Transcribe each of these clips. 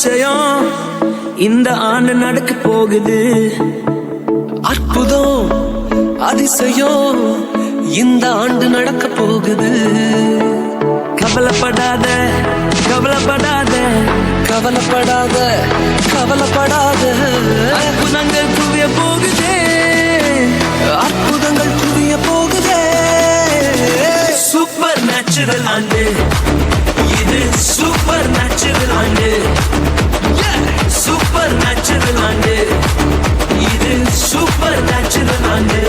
அதிசயம் இந்த ஆண்டு நடக்க போகுது. அற்புதம் அதிசயம் இந்த ஆண்டு நடக்க போகுது. கவலைப்படாத கவலைப்படாத கவலைப்படாத கவலைப்படாத அற்புதங்கள் குவிய போகுதே, அற்புதங்கள் குவிய போகுதே. சூப்பர் நேச்சுரல் ஆண்டு இது, சூப்பர் நேச்சுரல் ஆண்டு, சூப்பர் நேச்சுரல் ஆண்டு இது, சூப்பர் நேச்சுரல் ஆண்டு.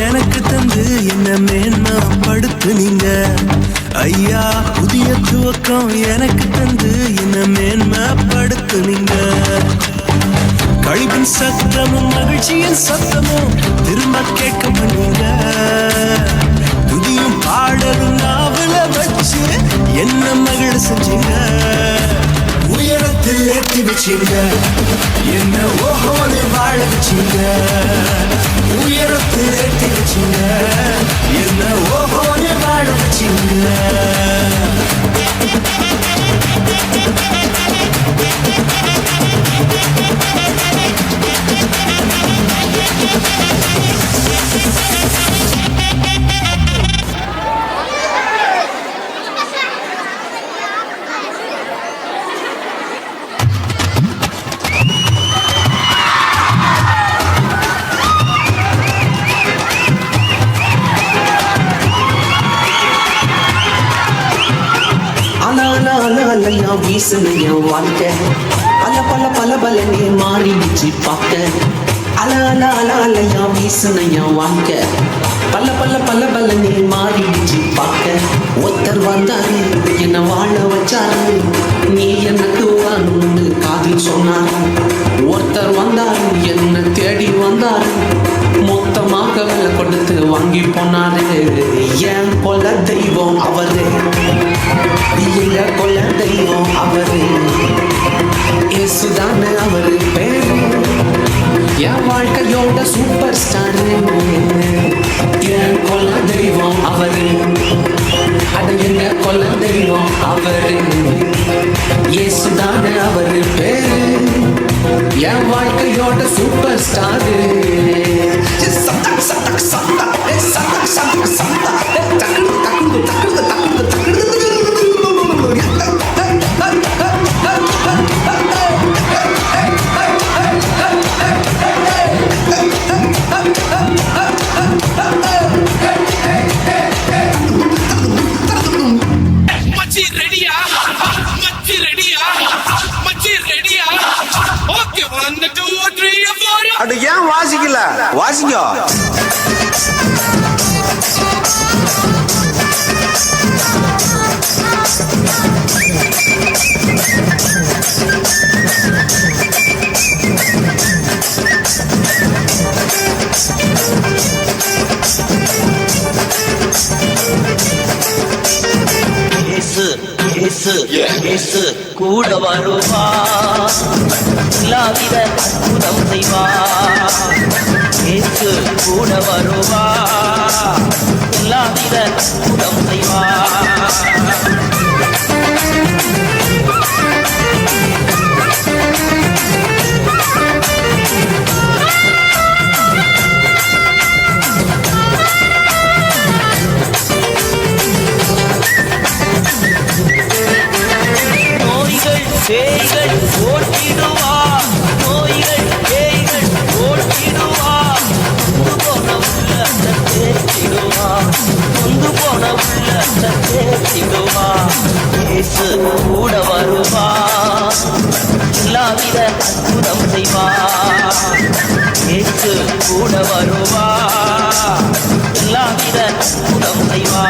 எனக்கு தந்து என்ன மேன்மைப்படுத்துனீங்க ஐயா. புதிய துவக்கம் எனக்கு தந்து என்ன மேன்மைப்படுத்துனீங்க. கழிவின் சத்தமும் மகிழ்ச்சியின் சத்தமும் திரும்ப கேட்க பண்ணீங்க. துதியும் பாடலும் நாவல வச்சு என்ன மகிழ செஞ்சீங்க. உயரத்தில் ஏற்றி வச்சீங்க, என்ன ஓஹோன்னு வாழ வச்சீங்க. உயரத்தில் ஏற்றி வச்சீங்க, என்ன ஓஹோன்னு வாழ வச்சீங்க. அலையா வீசுனைய வாழ்க்கை பல பல பல பலனே மாறிடுச்சு பார்க்க. அலையா வீசுனைய வாழ்க்கை பல பல பல பலனே மாறிடுச்சு பார்க்க. ஒருத்தர் வந்தாரு என்ன வாழ வச்சாரு, நீ எனக்கு வரணும்னு காதில் சொன்னாரு. ஒருத்தர் வந்தாரு என்ன தேடி வந்தாரு, மொத்தமாக விலை கொடுத்து வாங்கி போனாரு. ஏன் கொல்ல தெய்வம் அவரு, எங்க கொல்ல தெய்வம் அவரு, இயேசுதான அவரு பேரு. என் வாழ்க்கையோட சூப்பர் ஸ்டாரு, என் கொல்ல தெய்வம் அவரு, அது எங்க கொல்ல தெய்வம் அவரு, இயேசுதான அவரு பேரு. என் வாழ்க்கையோட சூப்பர் ஸ்டாரு. சத்தக் சத்தக் சத்தக் சத்தக் சத்தக் சத்தக் தக்குடு தக்குடு தக்குடு தக்குடு தக்குடு. மச்சி ரெடியா, மச்சி ரெடியா, மச்சி ரெடியா. ஓகே 1 2 3 4. அட ஏன் வாசிக்கல, வாசிங்க. இயேசு கூட வருவா, எல்லாவித அற்புதம் செய்வா. இயேசு கூட வருவா, எல்லாவித அற்புதம் செய்வா. பேய்கள் ஓட்டிடுவா, நோய்கள் பேய்கள் ஓட்டிடுவா. கொண்டு போன உள்ளத்தை தேற்றிடுவா, கொண்டு போன உள்ளத்தை தேற்றிடுவா. இயேசு கூட வருவா, எல்லாவித அற்புதம் செய்வா. பேச்சு கூட வருவா எல்லா வித அற்புதம் செய்வா